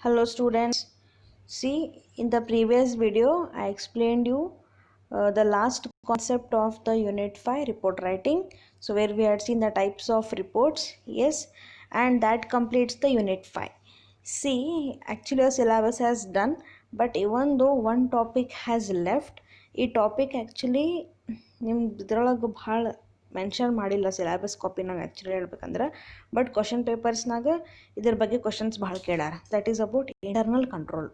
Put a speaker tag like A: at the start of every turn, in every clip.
A: Hello students. See, in the previous video I explained you the last concept of the unit 5 report writing. So where we had seen the types of reports, yes, and that completes the unit 5. See, actually a syllabus has done, but even though one topic has left, ಈ topic actually ನಿಮ್ದು ಇದ್ರೊಳಗೆ ಭಾಳ mention ಮಾಡಿಲ್ಲ syllabus ಕಾಪಿನಾಗ actually ಹೇಳ್ಬೇಕಂದ್ರೆ. But question ಪೇಪರ್ಸ್ನಾಗ ಇದ್ರ ಬಗ್ಗೆ ಕ್ವಶನ್ಸ್ ಭಾಳ ಕೇಳಾರ. That is about internal control.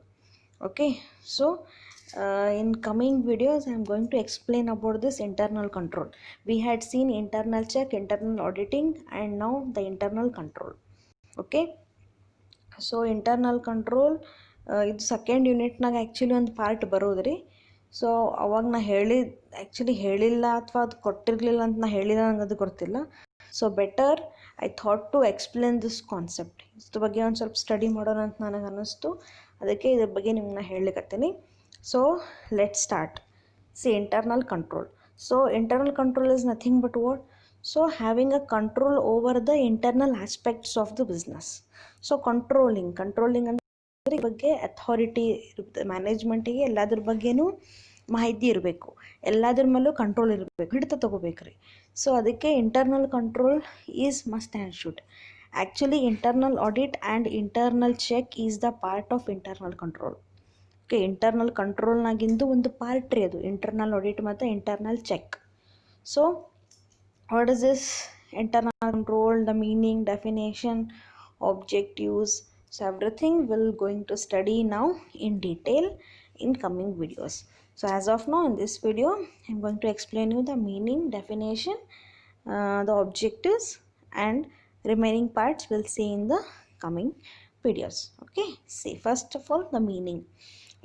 A: Okay, so in coming videos I am going to explain about this internal control. We had seen internal check, internal auditing, and now the internal control. Okay, so internal control ಇದು second ಯೂನಿಟ್ನಾಗ actually ಒಂದು part ಬರೋದ್ರಿ. So ಅವಾಗ ನಾ ಹೇಳಿಲ್ಲ ಅಥವಾ ಅದು ಕೊಟ್ಟಿರಲಿಲ್ಲ ಅಂತ ನಾ ಹೇಳಿಲ್ಲ, ನಂಗೆ ಅದು ಗೊತ್ತಿಲ್ಲ. So better I thought to explain this concept. ಇದ್ರ ಬಗ್ಗೆ ಒಂದು ಸ್ವಲ್ಪ ಸ್ಟಡಿ ಮಾಡೋಣ ಅಂತ ನನಗೆ ಅನ್ನಿಸ್ತು, ಅದಕ್ಕೆ ಇದ್ರ ಬಗ್ಗೆ ನಿಮ್ಮನ್ನ ಹೇಳಲಿಕತ್ತೀನಿ. So let start. See internal control. So internal control is nothing but what? So having a control over the internal aspects of the business. So controlling ಅಂದರೆ ಅದ್ರ ಬಗ್ಗೆ ಅಥಾರಿಟಿ ಇರುತ್ತೆ. ಮ್ಯಾನೇಜ್ಮೆಂಟಿಗೆ ಎಲ್ಲದ್ರ ಬಗ್ಗೆನೂ ಮಾಹಿತಿ ಇರಬೇಕು, ಎಲ್ಲದ್ರ ಮೇಲೂ ಕಂಟ್ರೋಲ್ ಇರಬೇಕು, ಹಿಡಿತ ತೊಗೋಬೇಕ್ರಿ. ಸೊ ಅದಕ್ಕೆ internal control is must and should. Actually internal audit and internal check is the part of internal control. Okay, internal ಕಂಟ್ರೋಲ್ನಾಗಿಂದು ಒಂದು ಪಾರ್ಟ್ ರೀ ಅದು, ಇಂಟರ್ನಲ್ ಆಡಿಟ್ ಮತ್ತು internal check. So what is this internal control, the meaning, definition, objectives? So everything we'll going to study now in detail in coming videos. So as of now in this video I'm going to explain you the meaning, definition, the objectives, and remaining parts we'll see in the coming videos. Okay, see, first of all, the meaning.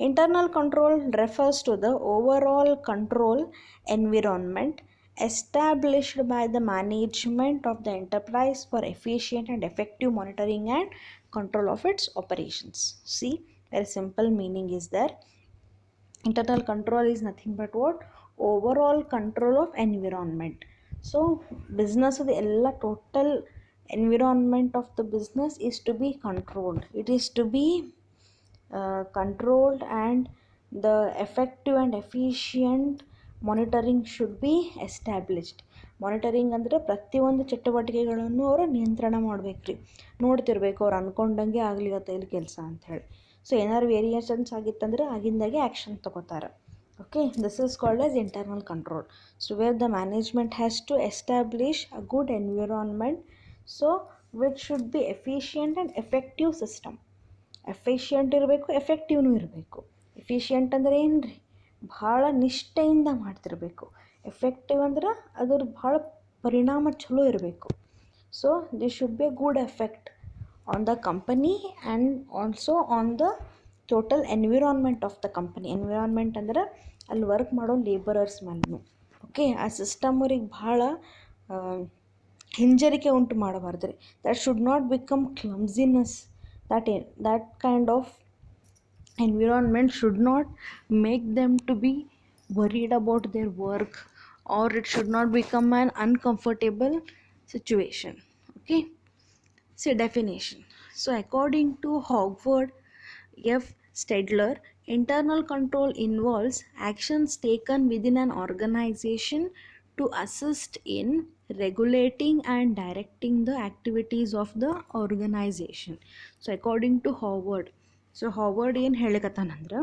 A: Internal control refers to the overall control environment established by the management of the enterprise for efficient and effective monitoring and control of its operations. See, very simple meaning is there. Internal control is nothing but what? Overall control of environment. So business of the total environment of the business is to be controlled. It is to be controlled, and the effective and efficient monitoring should be established. Monitoring ಅಂದರೆ ಪ್ರತಿಯೊಂದು ಚಟುವಟಿಕೆಗಳನ್ನು ಅವರು ನಿಯಂತ್ರಣ ಮಾಡಬೇಕು ರೀ, ನೋಡ್ತಿರ್ಬೇಕು ಅವ್ರು ಅಂದ್ಕೊಂಡಂಗೆ ಆಗ್ಲಿಕತ್ತ ಇಲ್ಲಿ ಕೆಲಸ ಅಂಥೇಳಿ. ಸೊ ಏನಾದ್ರು ವೇರಿಯೇಷನ್ಸ್ ಆಗಿತ್ತಂದ್ರೆ ಆಗಿಂದಾಗೆ ಆ್ಯಕ್ಷನ್ ತೊಗೋತಾರೆ. Okay, this is called as internal control. So where the management has to establish a good environment, so which should be efficient and effective system. Efficient ಇರಬೇಕು, ಎಫೆಕ್ಟಿವ್ನೂ ಇರಬೇಕು. ಎಫಿಷಿಯೆಂಟ್ ಅಂದರೆ ಏನು ರೀ? ಭಾಳ ನಿಷ್ಠೆಯಿಂದ ಮಾಡ್ತಿರಬೇಕು. ಎಫೆಕ್ಟಿವ್ ಅಂದ್ರೆ ಅದ್ರ ಭಾಳ ಪರಿಣಾಮ ಚಲೋ ಇರಬೇಕು. So this should be A good effect on the company and also on the total environment of the company. Environment ಅಂದ್ರೆ ಅಲ್ಲಿ ವರ್ಕ್ ಮಾಡೋ ಲೇಬರರ್ಸ್ ಮೇಲೂ. ಓಕೆ, ಆ ಸಿಸ್ಟಮ್ ಅವ್ರಿಗೆ ಭಾಳ ಹಿಂಜರಿಕೆ ಉಂಟು ಮಾಡಬಾರ್ದು ರೀ. That should not become clumsiness. that kind of environment should not make them to be worried about their work, or it should not become an uncomfortable situation. Okay, see definition. So according to Howard F. Stedler, internal control involves actions taken within an organization to assist in regulating and directing the activities of the organization. So according to Howard, so Howard ಏನು ಹೇಳಿಕತ್ತಾನಂದ್ರೆ,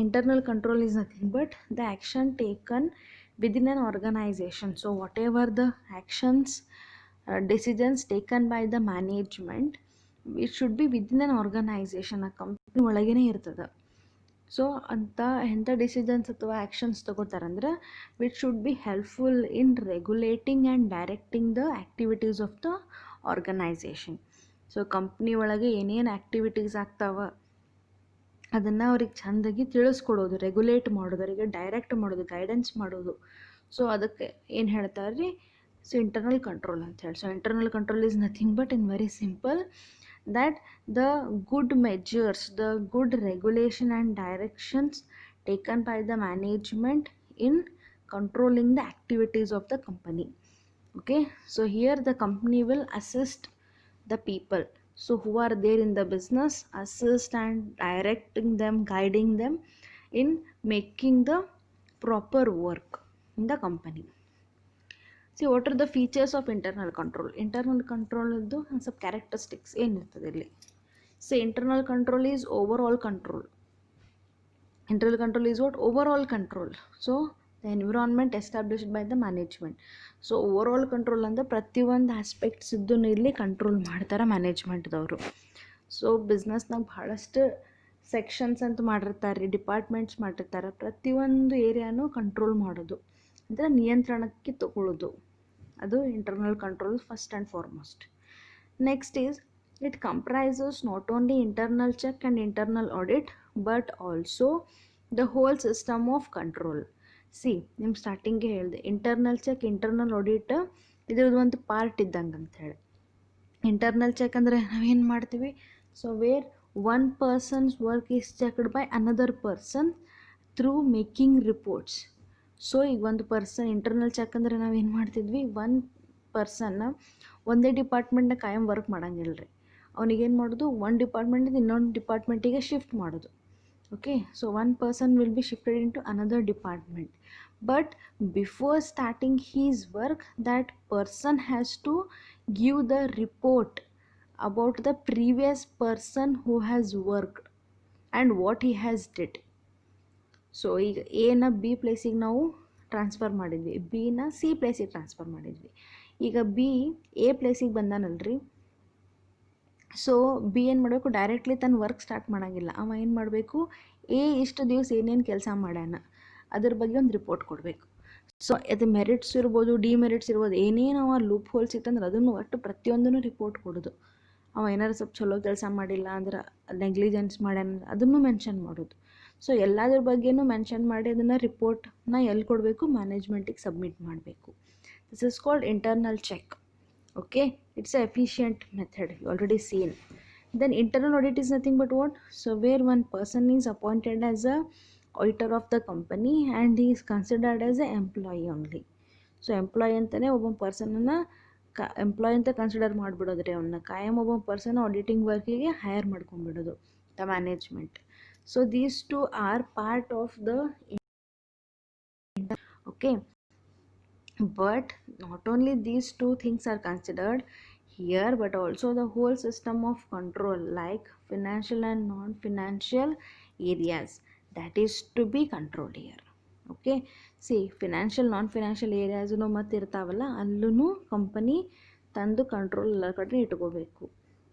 A: internal control is nothing but the action taken within an organisation. So whatever the actions, decisions taken by the management, it should be within an organisation. ಆ company ಒಳಗೇ ಇರ್ತದೆ. So ಎಂಥ decisions ಅಥವಾ actions ತೊಗೋತಾರಂದ್ರೆ which should be helpful in regulating and directing the activities of the organisation. So company ಒಳಗೆ ಏನೇನು activities ಆಗ್ತಾವೆ ಅದನ್ನು ಅವ್ರಿಗೆ ಚೆಂದಾಗಿ ತಿಳಿಸ್ಕೊಡೋದು, ರೆಗ್ಯುಲೇಟ್ ಮಾಡೋದು, ಅವರಿಗೆ ಡೈರೆಕ್ಟ್ ಮಾಡೋದು, ಗೈಡೆನ್ಸ್ ಮಾಡೋದು. ಸೊ ಅದಕ್ಕೆ ಏನು ಹೇಳ್ತಾರೆ ರೀ? ಸೊ ಇಂಟರ್ನಲ್ ಕಂಟ್ರೋಲ್ ಅಂತ ಹೇಳಿ. So internal control is nothing but in very simple that the good measures, the good regulation and directions taken by the management in controlling the activities of the company. Okay, so here the company will assist the people So who are there in the business, assist and directing them, guiding them in making the proper work in the company. See, what are the features of internal control? Internal control is some characteristics. Say internal control is overall control. Internal control is what? Overall control. So the environment established by the management. So overall control ಅಂದ್ರೆ ಪ್ರತಿಯೊಂದು aspects ಇದ್ದನ್ನು ಇಲ್ಲಿ control ಮಾಡ್ತಾರೆ ಮ್ಯಾನೇಜ್ಮೆಂಟ್ದವರು. So ಬಿಸ್ನೆಸ್ನಾಗ ಭಾಳಷ್ಟು sections ಅಂತ ಮಾಡಿರ್ತಾರೆ, departments ಮಾಡಿರ್ತಾರೆ. ಪ್ರತಿಯೊಂದು ಏರಿಯಾನು control ಮಾಡೋದು ಅಂದರೆ ನಿಯಂತ್ರಣಕ್ಕೆ ತಗೊಳ್ಳೋದು, ಅದು internal control first and foremost. Next is it comprises not only internal check and internal audit but also the whole system of control. See, ನಿಮ್ಮ ಸ್ಟಾರ್ಟಿಂಗ್ಗೆ ಹೇಳಿದೆ ಇಂಟರ್ನಲ್ ಚೆಕ್ ಇಂಟರ್ನಲ್ ಆಡಿಟ್ ಇದ್ರದ್ದು ಒಂದು ಪಾರ್ಟ್ ಇದ್ದಂಗೆ ಅಂತ ಹೇಳಿ. ಇಂಟರ್ನಲ್ ಚೆಕ್ ಅಂದರೆ ನಾವೇನು ಮಾಡ್ತೀವಿ? So where one person's work is checked by another person through making reports. So ಈಗ ಒಂದು ಪರ್ಸನ್ ಇಂಟರ್ನಲ್ ಚೆಕ್ ಅಂದರೆ ನಾವೇನು ಮಾಡ್ತಿದ್ವಿ? ಒನ್ ಪರ್ಸನ್ನ ಒಂದೇ ಡಿಪಾರ್ಟ್ಮೆಂಟ್ನ ಕಾಯಂ ವರ್ಕ್ ಮಾಡಂಗಿಲ್ಲ ರೀ. ಅವನಿಗೇನು ಮಾಡೋದು? ಒಂದು ಡಿಪಾರ್ಟ್ಮೆಂಟಿಂದ ಇನ್ನೊಂದು ಡಿಪಾರ್ಟ್ಮೆಂಟಿಗೆ ಶಿಫ್ಟ್ ಮಾಡೋದು. Okay, so one person will be shifted in to another department. But before starting his work that person has to give the report about the previous person who has worked and what he has did. So ಈಗ ಎನ B ಪ್ಲೇಸಿಗೆ ನಾವು transfer ಮಾಡಿದ್ವಿ, ಬಿನ C ಪ್ಲೇಸಿಗೆ transfer ಮಾಡಿದ್ವಿ. ಈಗ B A ಪ್ಲೇಸಿಗೆ ಬಂದಾನಲ್ರಿ. So B ಏನು ಮಾಡಬೇಕು? ಡೈರೆಕ್ಟ್ಲಿ ತನ್ನ ವರ್ಕ್ ಸ್ಟಾರ್ಟ್ ಮಾಡೋಂಗಿಲ್ಲ. ಅವ ಏನು ಮಾಡಬೇಕು? ಎ ಇಷ್ಟು ದಿವಸ ಏನೇನು ಕೆಲಸ ಮಾಡ್ಯಾನ ಅದ್ರ ಬಗ್ಗೆ ಒಂದು ರಿಪೋರ್ಟ್ ಕೊಡಬೇಕು. ಸೊ ಅದು ಮೆರಿಟ್ಸ್ ಇರ್ಬೋದು, ಡಿಮೆರಿಟ್ಸ್ ಇರ್ಬೋದು, ಏನೇನು ಅವ ಲೂಪ್ ಹೋಲ್ಸ್ ಇತ್ತಂದ್ರೆ ಅದನ್ನು ಒಟ್ಟು ಪ್ರತಿಯೊಂದನ್ನು ರಿಪೋರ್ಟ್ ಕೊಡೋದು. ಅವ ಏನಾರು ಸ್ವಲ್ಪ ಚಲೋ ಕೆಲಸ ಮಾಡಿಲ್ಲ ಅಂದ್ರೆ, ನೆಗ್ಲಿಜೆನ್ಸ್ ಮಾಡ್ಯಾನ ಅದನ್ನು ಮೆನ್ಷನ್ ಮಾಡೋದು. ಸೊ ಎಲ್ಲದ್ರ ಬಗ್ಗೆನೂ ಮೆನ್ಷನ್ ಮಾಡಿ ಅದನ್ನು ರಿಪೋರ್ಟ್ನ ಎಲ್ಲಿ ಕೊಡಬೇಕು? ಮ್ಯಾನೇಜ್ಮೆಂಟಿಗೆ ಸಬ್ಮಿಟ್ ಮಾಡಬೇಕು. This is called internal check. Okay, it's an efficient method, you already seen. Then internal audit is nothing but what? So where one person is appointed as a auditor of the company and he is considered as an employee only. So employee ಅಂತಲೇ ಒಬ್ಬ ಪರ್ಸನನ್ನು employee ಅಂತ consider ಮಾಡಿಬಿಡೋದ್ರಿ. ಅವನ್ನ ಕಾಯಂ ಒಬ್ಬ person auditing ವರ್ಕಿಗೆ hire ಮಾಡ್ಕೊಂಡ್ಬಿಡೋದು the management. So these two are part of the okay. But not only these two things are considered here, but also the whole system of control like financial and non-financial areas that is to be controlled here. Okay, see, financial non-financial areas ಮತ್ತೆ ಇರ್ತಾವಲ್ಲ, ಅಲ್ಲೂ company ತಂದು control ಎಲ್ಲ ಕಡೆ ಇಟ್ಕೋಬೇಕು.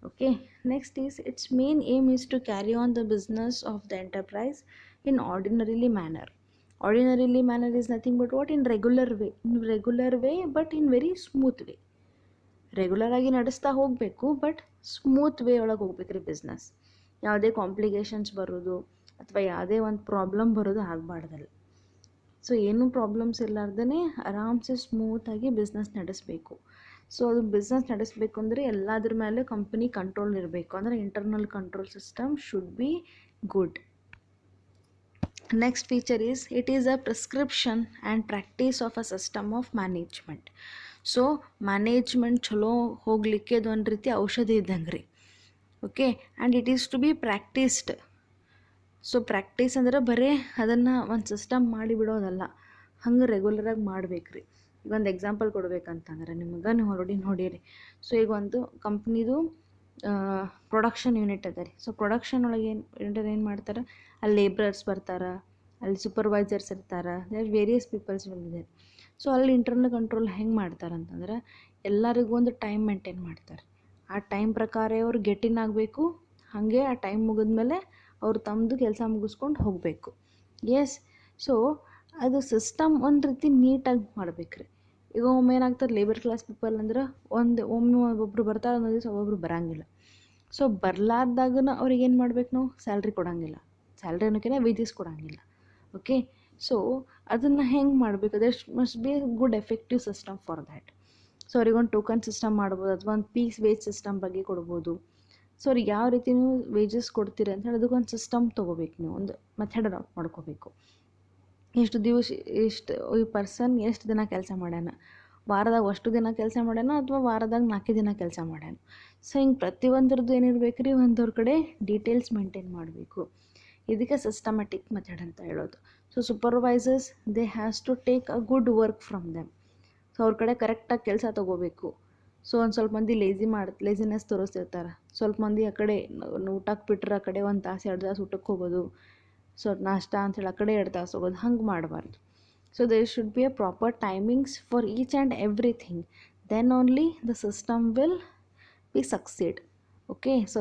A: Okay, next is its main aim is to carry on the business of the enterprise in ordinarily manner. Ordinarily manner is nothing but what? In regular way but in very smooth way. Regular ಆಗಿ ನಡೆಸ್ತಾ ಹೋಗಬೇಕು, but smooth way ಒಳಗೆ ಹೋಗ್ಬೇಕ್ರಿ business. ಯಾವುದೇ complications ಬರೋದು ಅಥವಾ ಯಾವುದೇ ಒಂದು ಪ್ರಾಬ್ಲಮ್ ಬರೋದು ಆಗಬಾರ್ದಲ್ಲ. ಸೊ ಏನೂ ಪ್ರಾಬ್ಲಮ್ಸ್ ಇರಲಾರ್ದೇ ಆರಾಮ್ಸೆ ಸ್ಮೂತಾಗಿ ಬಿಸ್ನೆಸ್ ನಡೆಸಬೇಕು. ಸೊ ಅದು ಬಿಸ್ನೆಸ್ ನಡೆಸಬೇಕು ಅಂದರೆ ಎಲ್ಲದ್ರ ಮೇಲೆ ಕಂಪನಿ ಕಂಟ್ರೋಲ್ ಇರಬೇಕು. ಅಂದರೆ internal control system should be good. Next feature is it is a prescription and practice of a system of management. So management ಚಲೋ ಹೋಗಲಿಕ್ಕೆ ಇದೊಂದು ರೀತಿ ಔಷಧಿ ಇದ್ದಂಗೆ ರೀ. Okay, and it is to be practised. So practice ಅಂದ್ರೆ ಬರೀ ಅದನ್ನು ಒಂದು ಸಿಸ್ಟಮ್ ಮಾಡಿಬಿಡೋದಲ್ಲ, ಹಂಗೆ ರೆಗ್ಯುಲರಾಗಿ ಮಾಡ್ಬೇಕು ರೀ. ಈಗ ಒಂದು ಎಕ್ಸಾಂಪಲ್ ಕೊಡ್ಬೇಕಂತಂದ್ರೆ ನಿಮಗೆ, ನೀವು ಆಲ್ರೆಡಿ ನೋಡಿರಿ. ಸೊ ಈಗ ಒಂದು ಕಂಪ್ನಿದು ಪ್ರೊಡಕ್ಷನ್ ಯೂನಿಟ್ ಅದ ರೀ. ಸೊ ಪ್ರೊಡಕ್ಷನ್ ಒಳಗೆ ಏನು ಮಾಡ್ತಾರೆ? ಅಲ್ಲಿ ಲೇಬರರ್ಸ್ ಬರ್ತಾರೆ, ಅಲ್ಲಿ ಸೂಪರ್ವೈಸರ್ಸ್ ಇರ್ತಾರೆ, ದೇರ್ ವೇರಿಯಸ್ ಪೀಪಲ್ಸ್ ಬಂದಿದ್ದಾರೆ. ಸೊ ಅಲ್ಲಿ ಇಂಟರ್ನಲ್ ಕಂಟ್ರೋಲ್ ಹೆಂಗೆ ಮಾಡ್ತಾರೆ ಅಂತಂದ್ರೆ ಎಲ್ಲರಿಗೂ ಒಂದು ಟೈಮ್ ಮೇಂಟೈನ್ ಮಾಡ್ತಾರೆ. ಆ ಟೈಮ್ ಪ್ರಕಾರ ಅವ್ರು ಗೆಟಿನ್ ಆಗಬೇಕು, ಹಾಗೆ ಆ ಟೈಮ್ ಮುಗಿದ್ಮೇಲೆ ಅವ್ರು ತಮ್ಮದು ಕೆಲಸ ಮುಗಿಸ್ಕೊಂಡು ಹೋಗಬೇಕು. ಎಸ್, ಸೊ ಅದು ಸಿಸ್ಟಮ್ ಒಂದು ರೀತಿ ನೀಟಾಗಿ ಮಾಡ್ಬೇಕ್ರಿ. ಈಗ ಒಮ್ಮೆ ಏನಾಗ್ತಾರೆ, ಲೇಬರ್ ಕ್ಲಾಸ್ ಪೀಪಲ್ ಅಂದ್ರೆ ಒಮ್ಮೆ ಒಬ್ಬೊಬ್ರು ಬರ್ತಾರೆ, ಒಂದೊಂದು ದಿವಸ ಒಬ್ಬೊಬ್ರು ಬರೋಂಗಿಲ್ಲ. ಸೊ ಬರ್ಲಾರ್ದಾಗನ ಅವ್ರಿಗೆ ಏನು ಮಾಡ್ಬೇಕು? ನಾವು ಸ್ಯಾಲ್ರಿ ಕೊಡೋಂಗಿಲ್ಲ, ಸ್ಯಾಲ್ರಿ ಅನ್ನೋಕ್ಕಿಂತ ವೇಜಸ್ ಕೊಡೋಂಗಿಲ್ಲ. ಓಕೆ, ಸೊ ಅದನ್ನು ಹೆಂಗೆ ಮಾಡಬೇಕು? There must be good effective system for that. So ಅವ್ರಿಗೊಂದು ಟೋಕನ್ ಸಿಸ್ಟಮ್ ಮಾಡ್ಬೋದು, ಅಥವಾ ಒಂದು ಪೀಸ್ ವೇಜ್ ಸಿಸ್ಟಮ್ ಬಗ್ಗೆ ಕೊಡ್ಬೋದು. ಸೊ ಅವ್ರಿಗೆ ಯಾವ ರೀತಿ ನೀವು ವೇಜಸ್ ಕೊಡ್ತೀರಿ ಅಂತ ಹೇಳಿ ಅದಕ್ಕೊಂದು ಸಿಸ್ಟಮ್ ತೊಗೋಬೇಕು, ನೀವು ಒಂದು ಮೆಥಡ್ ಅಡಾಪ್ಟ್ ಮಾಡ್ಕೋಬೇಕು. ಎಷ್ಟು ದಿವಸ ಈ ಪರ್ಸನ್ ಎಷ್ಟು ದಿನ ಕೆಲಸ ಮಾಡ್ಯಾನ, ವಾರದಾಗ ಅಷ್ಟು ದಿನ ಕೆಲಸ ಮಾಡ್ಯಾನೋ ಅಥವಾ ವಾರದಾಗ 4 ದಿನ ಕೆಲಸ ಮಾಡ್ಯಾನೋ. ಸೊ ಹಿಂಗೆ ಪ್ರತಿಯೊಂದ್ರದ್ದು ಏನಿರ್ಬೇಕು ರೀ, ಒಂದವ್ರ ಕಡೆ ಡೀಟೇಲ್ಸ್ ಮೇಂಟೈನ್ ಮಾಡಬೇಕು. ಇದಕ್ಕೆ ಸಿಸ್ಟಮ್ಯಾಟಿಕ್ ಮೆಥಡ್ ಅಂತ ಹೇಳೋದು. So supervisors they has to take a good work from them. So ಅವ್ರ ಕಡೆ ಕರೆಕ್ಟಾಗಿ ಕೆಲಸ ತೊಗೋಬೇಕು. ಸೊ ಒಂದು ಸ್ವಲ್ಪ ಮಂದಿ ಲೇಸಿನೆಸ್ ತೋರಿಸ್ತಿರ್ತಾರೆ. ಸ್ವಲ್ಪ ಮಂದಿ ಆ ಕಡೆ ಊಟಕ್ಕೆ ಬಿಟ್ರೆ ಆ ಕಡೆ 1 ತಾಸು 2 ತಾಸು ಊಟಕ್ಕೆ ಹೋಗೋದು, ಸೊ ನಾಷ್ಟ ಅಂಥೇಳಿ ಆ ಕಡೆ 2 ತಾಸು ಹೋಗೋದು, ಹಂಗೆ ಮಾಡಬಾರ್ದು. So there should be a proper timings for each and everything. Then only the system will be succeed. Okay, so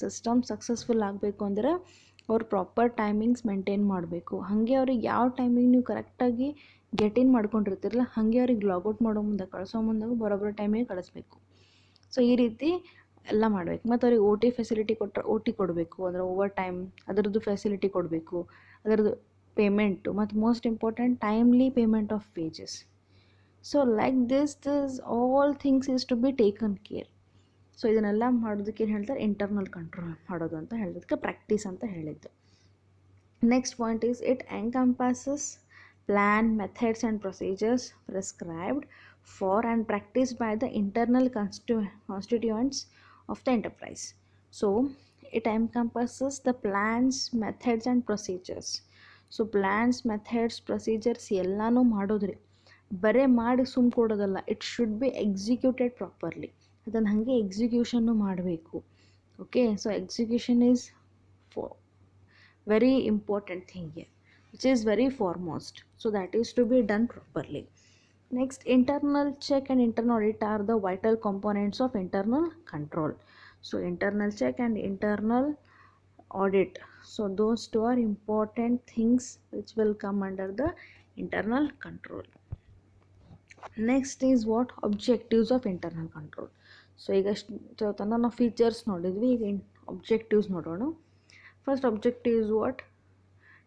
A: system successful ಆಗಬೇಕು ಅಂದರೆ ಅವ್ರು ಪ್ರಾಪರ್ ಟೈಮಿಂಗ್ಸ್ ಮೇಂಟೈನ್ ಮಾಡಬೇಕು. ಹಾಗೆ ಅವ್ರಿಗೆ ಯಾವ ಟೈಮಿಂಗ್ ನೀವು ಕರೆಕ್ಟಾಗಿ ಗೆಟ್ ಇನ್ ಮಾಡ್ಕೊಂಡಿರ್ತಿರಲ್ಲ, ಹಾಗೆ ಅವ್ರಿಗೆ ಲಾಗೌಟ್ ಮಾಡೋ ಮುಂದೆ ಕಳಿಸೋ ಮುಂದೆ ಬರೋಬ್ಬರ ಟೈಮಿಗೆ ಕಳಿಸ್ಬೇಕು. ಸೊ ಈ ರೀತಿ ಎಲ್ಲ ಮಾಡಬೇಕು. ಮತ್ತು ಅವ್ರಿಗೆ OT ಫೆಸಿಲಿಟಿ ಕೊಟ್ಟರೆ OT ಕೊಡಬೇಕು, ಅಂದರೆ ಓವರ್ ಟೈಮ್ ಅದರದ್ದು ಫೆಸಿಲಿಟಿ ಕೊಡಬೇಕು, ಅದರದ್ದು ಪೇಮೆಂಟು, ಮತ್ತು most important timely payment of wages. So like this all things is to be taken care. So ಇದನ್ನೆಲ್ಲ ಮಾಡೋದಕ್ಕೆ ಏನು ಹೇಳ್ತಾರೆ, ಇಂಟರ್ನಲ್ ಕಂಟ್ರೋಲ್ ಮಾಡೋದು ಅಂತ ಹೇಳೋದಕ್ಕೆ ಪ್ರಾಕ್ಟೀಸ್ ಅಂತ ಹೇಳಿದ್ದು. Next point is it encompasses plan, methods and procedures prescribed for and practiced by the internal constituents of the enterprise. So it encompasses the plans, methods and procedures. So plans, methods, procedures ಎಲ್ಲನೂ ಮಾಡೋದ್ರಿ, ಬರೇ ಮಾಡಿ ಸುಮ್ಮ ಕೊಡೋದಲ್ಲ. It should be executed properly. ಅದನ್ನು ಹಾಗೆ ಎಕ್ಸಿಕ್ಯೂಷನ್ನು ಮಾಡಬೇಕು. Okay, so execution is very important thing here, which is very foremost. So that is to be done properly. Next, internal check and internal audit are the vital components of internal control. So internal check and internal audit, so those two are important things which will come under the internal control. Next is what objectives of internal control. So ಈಗ ತನಕ ನಾವು features ನೋಡಿದ್ವಿ, ಈಗ objectives ನೋಡೋಣ. First objective is what?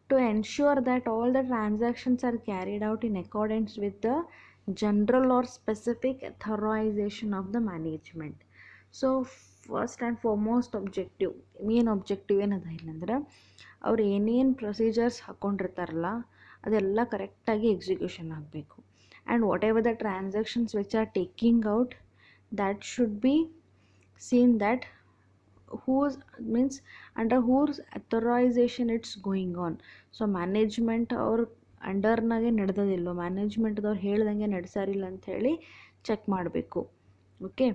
A: To ensure that all the transactions are carried out in accordance with the general or specific authorization of the management. So first and foremost objective, main objective ಏನದ ಇಲ್ಲಂದ್ರೆ ಅವ್ರು ಏನೇನು procedures ಹಾಕ್ಕೊಂಡಿರ್ತಾರಲ್ಲ ಅದೆಲ್ಲ ಕರೆಕ್ಟಾಗಿ execution ಆಗಬೇಕು. And what ever the transactions which are taking out, that should be seen that whose means under whose authorization it's going on. So management ಅವ್ರ ಅಂಡರ್ನಾಗೆ ನಡೆದದಿಲ್ಲೋ, ಮ್ಯಾನೇಜ್ಮೆಂಟ್ದವ್ರು ಹೇಳ್ದಂಗೆ ನಡೆಸಾರಿಲ್ಲ ಅಂಥೇಳಿ ಚೆಕ್ ಮಾಡಬೇಕು. ಓಕೆ,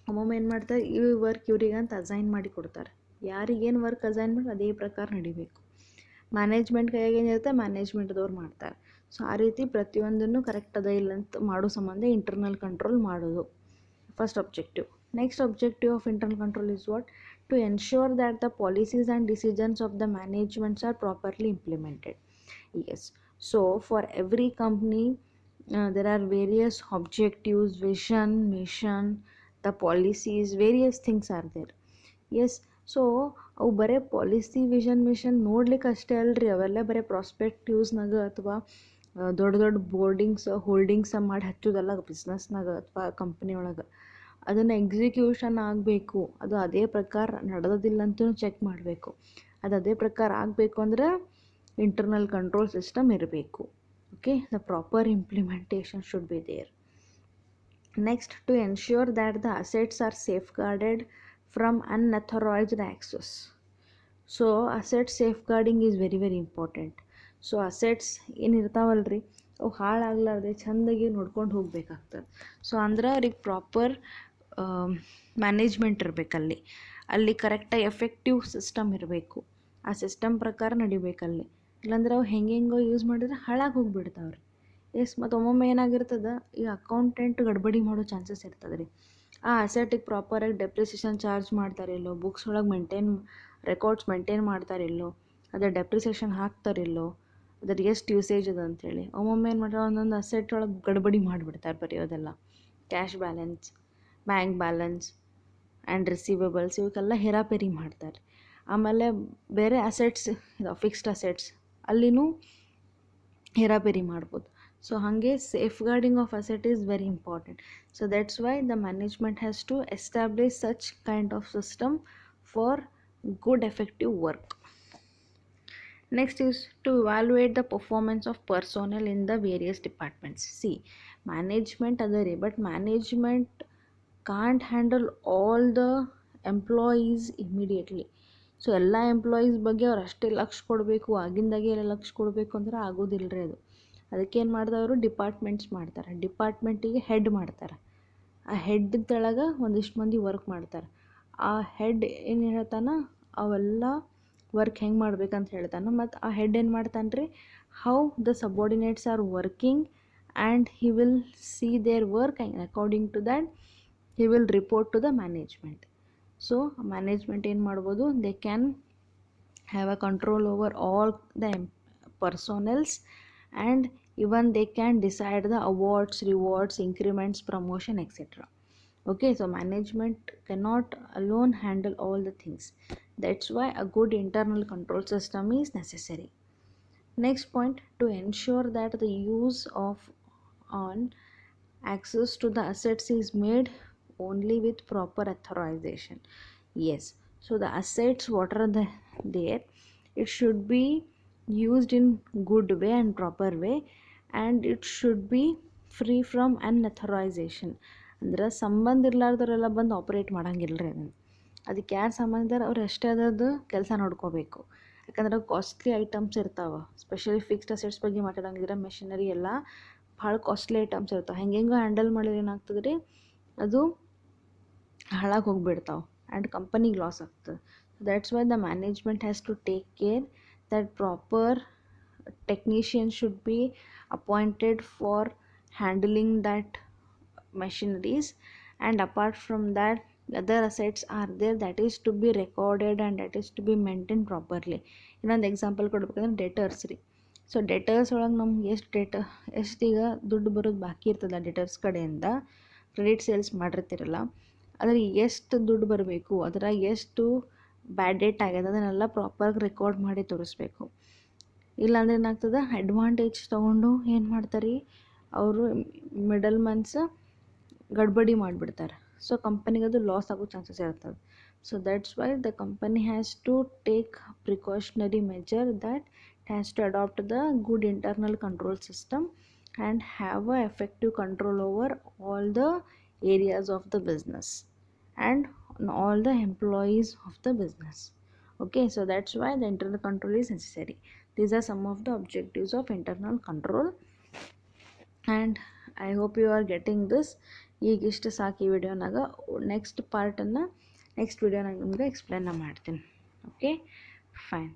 A: ಒಮ್ಮೊಮ್ಮೆ ಏನು ಮಾಡ್ತಾರೆ, ಈ ವರ್ಕ್ ಇವ್ರಿಗಂತ ಅಸೈನ್ ಮಾಡಿ ಕೊಡ್ತಾರೆ. ಯಾರಿಗೇನು ವರ್ಕ್ ಅಸೈನ್ ಮಾಡಿ ಅದೇ ಪ್ರಕಾರ ನಡಿಬೇಕು. ಮ್ಯಾನೇಜ್ಮೆಂಟ್ ಕೈಯಾಗ ಏನಿರುತ್ತೆ ಮ್ಯಾನೇಜ್ಮೆಂಟ್ದವ್ರು ಮಾಡ್ತಾರೆ. ಸೊ ಆ ರೀತಿ ಪ್ರತಿಯೊಂದನ್ನು ಕರೆಕ್ಟ್ ಅದ ಇಲ್ಲ ಅಂತ ಮಾಡೋ ಸಂಬಂಧ ಇಂಟರ್ನಲ್ ಕಂಟ್ರೋಲ್ ಮಾಡೋದು first objective. Next objective of internal control is what? To ensure that the policies and decisions of the managements are properly implemented. Yes, so for every company there are various objectives, vision, mission, the policies, various things are there. Yes, so ಅವು ಬರೀ policy, vision, mission ನೋಡ್ಲಿಕ್ಕೆ ಅಷ್ಟೇ ಅಲ್ರಿ, ಅವೆಲ್ಲ ಬರೀ ಪ್ರಾಸ್ಪೆಕ್ಟಿವ್ಸ್ನಾಗ ಅಥವಾ ದೊಡ್ಡ ದೊಡ್ಡ ಹೋಲ್ಡಿಂಗ್ಸ ಮಾಡಿ ಹಚ್ಚೋದಲ್ಲ ಬಿಸ್ನೆಸ್ನಾಗ ಅಥವಾ ಕಂಪ್ನಿ ಒಳಗೆ. ಅದನ್ನು ಎಕ್ಸಿಕ್ಯೂಷನ್ ಆಗಬೇಕು, ಅದು ಅದೇ ಪ್ರಕಾರ ನಡೆಯೋದಿಲ್ಲ ಅಂತೂ ಚೆಕ್ ಮಾಡಬೇಕು. ಅದು ಅದೇ ಪ್ರಕಾರ ಆಗಬೇಕು ಅಂದ್ರೆ ಇಂಟರ್ನಲ್ ಕಂಟ್ರೋಲ್ ಸಿಸ್ಟಮ್ ಇರಬೇಕು. Okay, the proper implementation should be there. Next, to ensure that the assets are safeguarded from unauthorised access. So asset safeguarding is very very important. So assets ಏನಿರ್ತಾವಲ್ರಿ ಅವು ಹಾಳಾಗಲಾರ್ದೆ ಚೆಂದಾಗಿ ನೋಡ್ಕೊಂಡು ಹೋಗ್ಬೇಕಾಗ್ತದೆ. So ಅಂದ್ರೆ ಅವ್ರಿಗೆ proper management ಇರಬೇಕಲ್ಲಿ, ಅಲ್ಲಿ ಕರೆಕ್ಟಾಗಿ ಎಫೆಕ್ಟಿವ್ ಸಿಸ್ಟಮ್ ಇರಬೇಕು, ಆ ಸಿಸ್ಟಮ್ ಪ್ರಕಾರ ನಡಿಬೇಕಲ್ಲಿ. ಇಲ್ಲಾಂದ್ರೆ ಅವು ಹೆಂಗೆಂಗೋ ಯೂಸ್ ಮಾಡಿದ್ರೆ ಹಾಳಾಗಿ ಹೋಗಿಬಿಡ್ತಾವ್ರಿ. ಎಸ್, ಮತ್ತು ಒಮ್ಮೊಮ್ಮೆ ಏನಾಗಿರ್ತದೆ, ಈ ಅಕೌಂಟೆಂಟ್ ಗಡ್ಬಡಿ ಮಾಡೋ ಚಾನ್ಸಸ್ ಇರ್ತದೆ ರೀ. ಆ ಅಸೆಟಿಗೆ ಪ್ರಾಪರಾಗಿ ಡೆಪ್ರಿಸಿಯೇಷನ್ ಚಾರ್ಜ್ ಮಾಡ್ತಾರಿಲ್ಲೋ, ಬುಕ್ಸ್ ಒಳಗೆ ರೆಕಾರ್ಡ್ಸ್ ಮೇಂಟೈನ್ ಮಾಡ್ತಾರಿಲ್ಲೋ, ಅದೇ ಡೆಪ್ರಿಸಿಯೇಷನ್ ಹಾಕ್ತಾರಿಲ್ಲೋ, ಅದ್ರ ಎಷ್ಟು ಯೂಸೇಜ್ ಅದ ಅಂಥೇಳಿ ಒಮ್ಮೊಮ್ಮೆ ಏನು ಮಾಡ್ತಾರೆ, ಒಂದೊಂದು ಅಸೆಟ್ ಒಳಗೆ ಗಡ್ಬಡಿ ಮಾಡಿಬಿಡ್ತಾರೆ ಬರೆಯೋದೆಲ್ಲ. Cash balance, bank balance and receivables ಇವಕ್ಕೆಲ್ಲ ಹೇರಾಪೇರಿ ಮಾಡ್ತಾರೆ. ಆಮೇಲೆ ಬೇರೆ ಅಸೆಟ್ಸ್ ಇದಾವೆ, ಫಿಕ್ಸ್ಡ್ ಅಸೆಟ್ಸ್, ಅಲ್ಲಿನೂ ಹೇರಾಪೇರಿ ಮಾಡ್ಬೋದು. ಸೊ ಹಾಗೆ safe guarding of asset is very important. So that's why the management has to establish such kind of system for good effective work. Next is to evaluate the performance of personnel in the various departments. See, management ಅದ ರೀ, but management can't handle all the employees immediately. So ಎಲ್ಲ employees ಬಗ್ಗೆ ಅವ್ರು ಅಷ್ಟೇ ಲಕ್ಷ ಕೊಡಬೇಕು, ಆಗಿಂದಾಗೆ ಎಲ್ಲ ಲಕ್ಷ ಕೊಡಬೇಕು ಅಂದ್ರೆ ಆಗೋದಿಲ್ಲ ರೀ ಅದು. ಅದಕ್ಕೆ ಏನು ಮಾಡ್ದವರು ಡಿಪಾರ್ಟ್ಮೆಂಟ್ಸ್ ಮಾಡ್ತಾರೆ, ಡಿಪಾರ್ಟ್ಮೆಂಟಿಗೆ ಹೆಡ್ ಮಾಡ್ತಾರೆ. ಆ ಹೆಡ್ ತೆಳಗೆ ಒಂದಿಷ್ಟು ಮಂದಿ ವರ್ಕ್ ಮಾಡ್ತಾರೆ. ಆ ಹೆಡ್ ಏನು ಹೇಳ್ತಾನೆ ಅವೆಲ್ಲ ವರ್ಕ್ ಹೆಂಗೆ ಮಾಡ್ಬೇಕಂತ ಹೇಳ್ತಾನೆ. ಮತ್ತು ಆ ಹೆಡ್ ಏನು ಮಾಡ್ತಾನೆ ರೀ, how the subordinates are working and he will see their work and according to that he will report to the management. So management ಏನು ಮಾಡ್ಬೋದು, they can have a control over all the personnels and even they can decide the awards, rewards, increments, promotion, etc. Okay, so management cannot alone handle all the things. That's why a good internal control system is necessary. Next point, to ensure that the use of on access to the assets is made only with proper authorization. Yes, so the assets what are there, it should be used in good way and proper way, and it should be free from unauthorisation. ಅಂದ್ರೆ ಸಂಬಂಧ ಇರ್ಲಾರ್ದವರೆಲ್ಲ ಬಂದು operate ಮಾಡಂಗಿಲ್ಲ ರೀ ಅದನ್ನು. ಅದಕ್ಕೆ ಯಾರು ಸಂಬಂಧ ಇದ್ದಾರೆ ಅವ್ರು ಎಷ್ಟೇ ಅದರದ್ದು ಕೆಲಸ ನೋಡ್ಕೋಬೇಕು. ಯಾಕಂದ್ರೆ ಕಾಸ್ಟ್ಲಿ ಐಟಮ್ಸ್ ಇರ್ತಾವೆ, ಸ್ಪೆಷಲಿ ಫಿಕ್ಸ್ಡ್ ಅಸೆಟ್ಸ್ ಬಗ್ಗೆ ಮಾತಾಡಂಗಿದ್ರೆ ಮೆಷಿನರಿ ಎಲ್ಲ ಭಾಳ ಕಾಸ್ಟ್ಲಿ ಐಟಮ್ಸ್ ಇರ್ತಾವೆ. ಹೆಂಗೆಂಗೆ ಹ್ಯಾಂಡಲ್ ಮಾಡಿದ್ರೆ ಏನಾಗ್ತದೆ ರೀ, ಅದು ಹಾಳಾಗಿ ಹೋಗಿಬಿಡ್ತಾವೆ ಆ್ಯಂಡ್ ಕಂಪನಿಗೆ ಲಾಸ್ ಆಗ್ತದೆ. That's why the management has to take care that proper technician should be appointed for handling that machineries, and apart from that other assets are there that is to be recorded and that is to be maintained properly. ಇನ್ನೊಂದು example ಕೊಡ್ಬೇಕಂದ್ರೆ debtors ರೀ. So debtors ಒಳಗೆ ನಮ್ಗೆ ಎಷ್ಟು ಈಗ ದುಡ್ಡು ಬರೋದು ಬಾಕಿ ಇರ್ತದೆ ಡೆಟರ್ಸ್ ಕಡೆಯಿಂದ, ಕ್ರೆಡಿಟ್ ಸೇಲ್ಸ್ ಮಾಡಿರ್ತಿರಲ್ಲ, ಅದ್ರಿಗೆ ಎಷ್ಟು ದುಡ್ಡು ಬರಬೇಕು, ಅದ್ರಾಗ ಎಷ್ಟು ಬ್ಯಾಡ್ ಡೇಟ್ ಆಗ್ಯದ ಅದನ್ನೆಲ್ಲ ಪ್ರಾಪರ್ಗೆ ರೆಕಾರ್ಡ್ ಮಾಡಿ ತೋರಿಸ್ಬೇಕು. ಇಲ್ಲಾಂದ್ರೆ ಏನಾಗ್ತದೆ, ಅಡ್ವಾಂಟೇಜ್ ತೊಗೊಂಡು ಏನು ಮಾಡ್ತಾರೆ ಅವರು ಮಿಡಲ್ ಮನ್ಸ್ ಗಡ್ಬಡಿ ಮಾಡಿಬಿಡ್ತಾರೆ. ಸೊ ಕಂಪನಿಗೆ ಅದು ಲಾಸ್ ಆಗೋ ಚಾನ್ಸಸ್ ಇರ್ತದೆ. So that's why the company has to take precautionary measure that has to adapt the good internal control system and have a effective control over all the areas of the business and all the employees of the business. Okay, so that's why the internal control is necessary. These are some of the objectives of internal control, and I hope you are getting this. ಈಗ ಇಷ್ಟು ಸಾಕು ಈ ವಿಡಿಯೋನಾಗ. Next ಪಾರ್ಟನ್ನು next ವಿಡಿಯೋನಾಗ ನಿಮಗೆ explain ಮಾಡ್ತೀನಿ. Okay, fine.